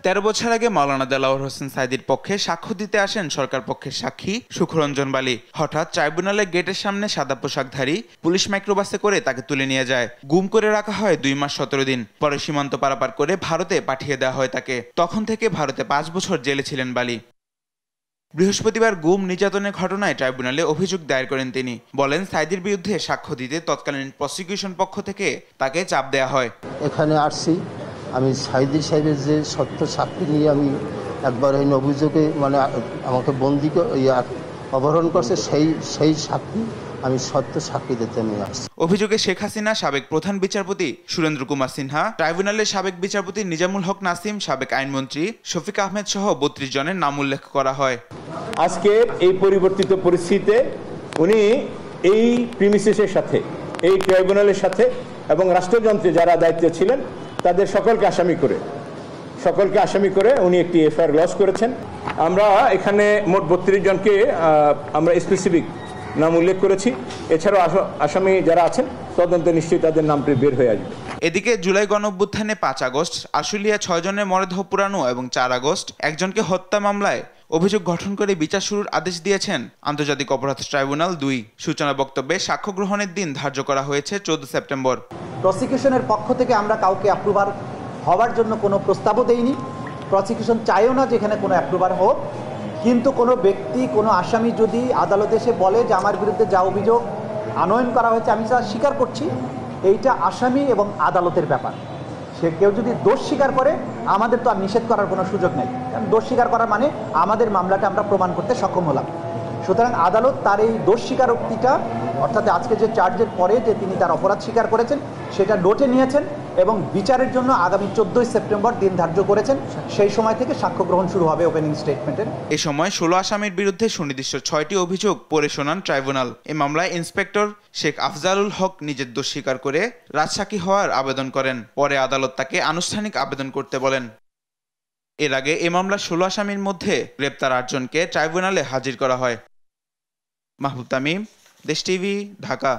13 বছর আগে মাওলানা দেলাওয়ার হোসেন সাঈদীর পক্ষে সাক্ষ্য দিতে আসেন সরকার পক্ষের সাক্ষী সুখরঞ্জন বালী। হঠাৎ ট্রাইব্যুনালের গেটের সামনে সাদা পোশাকধারী পুলিশ মাইক্রোবাসে করে তাকে তুলে নিয়ে যায়। গুম করে রাখা হয় 2 মাস 17 দিন। পরে সীমান্ত পারাপার করে ভারতে পাঠিয়ে দেওয়া হয় তাকে। তখন থেকে ভারতে 5 বছর জেলে ছিলেন বালী। বৃহস্পতিবার গুম নির্যাতনের ঘটনায় ট্রাইব্যুনালে অভিযোগ দায়ের করেন তিনি। বলেন, সাঈদীর বিরুদ্ধে সাক্ষ্য দিতে তৎকালীন প্রসিকিউশন পক্ষ থেকে তাকে চাপ দেওয়া হয়। এখানে আসছি আমি সাঈদী সাহেবের যে সত্য সাক্ষী নিয়ে আমি একবার এই অভিযোগে আমাকে বন্দি অপহরণ করছে সেই সাক্ষী আমি সত্য সাক্ষী দিতে নিয়ে আসছি। অভিযোগে শেখ হাসিনা, সাবেক প্রধান বিচারপতি সুরেন্দ্র কুমার সিনহা, ট্রাইব্যুনালের সাবেক বিচারপতি নিজামুল হক নাসিম, সাবেক আইনমন্ত্রী শফিক আহমেদ সহ 32 জনের নাম উল্লেখ করা হয়। আজকে এই পরিবর্তিত পরিস্থিতিতে উনি এই প্রিমিসেসের সাথে, এই ট্রাইব্যুনালের সাথে এবং রাষ্ট্রযন্ত্রে যারা দায়িত্বে ছিলেন তাদের সকলকে আসামি করে উনি একটি এফআইআর লজ করেছেন। আমরা এখানে মোট 32 জনকে আমরা স্পেসিফিক নাম উল্লেখ করেছি। এছাড়াও আসামি যারা আছেন তদন্তে নিশ্চয়ই তাদের নামটি বের হয়ে আসবে। এদিকে জুলাই গণঅভ্যুত্থানে 5 আগস্ট আশুলিয়া 6 জনের মরদেহ পুরানো এবং 4 আগস্ট একজনকে হত্যা মামলায় অভিযোগ গঠন করে বিচার শুরুর আদেশ দিয়েছেন আন্তর্জাতিক অপরাধ ট্রাইব্যুনাল 2। সূচনা বক্তব্যে সাক্ষ্য গ্রহণের দিন ধার্য করা হয়েছে 14 সেপ্টেম্বর। প্রসিকিউশনের পক্ষ থেকে আমরা কাউকে অ্যাপ্রুভার হওয়ার জন্য কোনো প্রস্তাবও দেইনি। প্রসিকিউশন চাইও না যেখানে কোনো অ্যাপ্রুভার হোক। কিন্তু কোনো ব্যক্তি, কোনো আসামি যদি আদালতে এসে বলে যে আমার বিরুদ্ধে যা অভিযোগ আনয়ন করা হয়েছে আমি যা স্বীকার করছি, এইটা আসামি এবং আদালতের ব্যাপার। সে কেউ যদি দোষ স্বীকার করে আমাদের তো আর নিষেধ করার কোনো সুযোগ নেই, কারণ দোষ স্বীকার করার মানে আমাদের মামলাটা আমরা প্রমাণ করতে সক্ষম হলাম। সুতরাং আদালত তার এই দোষ স্বীকারোক্তিটা, অর্থাৎ আজকে যে চার্জের পরে যে তিনি তার অপরাধ স্বীকার করেছেন সেটা নোটে নিয়েছেন এবং বিচারের জন্য আগামী 14 সেপ্টেম্বর দিন ধার্য করেছেন। সেই সময় থেকে সাক্ষ্য গ্রহণ শুরু হবে ওপেনিং স্টেটমেন্টের। এ সময় 16 আসামির বিরুদ্ধে সুনির্দিষ্ট 6টি অভিযোগ পড়ে শোনান ট্রাইব্যুনাল। এই মামলায় ইন্সপেক্টর শেখ আফজালুল হক নিজের দোষ স্বীকার করে রাজসাক্ষী হওয়ার আবেদন করেন। পরে আদালত তাকে আনুষ্ঠানিক আবেদন করতে বলেন। এর আগে এ মামলার 16 আসামির মধ্যে গ্রেপ্তার 8 জনকে ট্রাইব্যুনালে হাজির করা হয়। মাহবুব তামিম, দেশ টিভি, ঢাকা।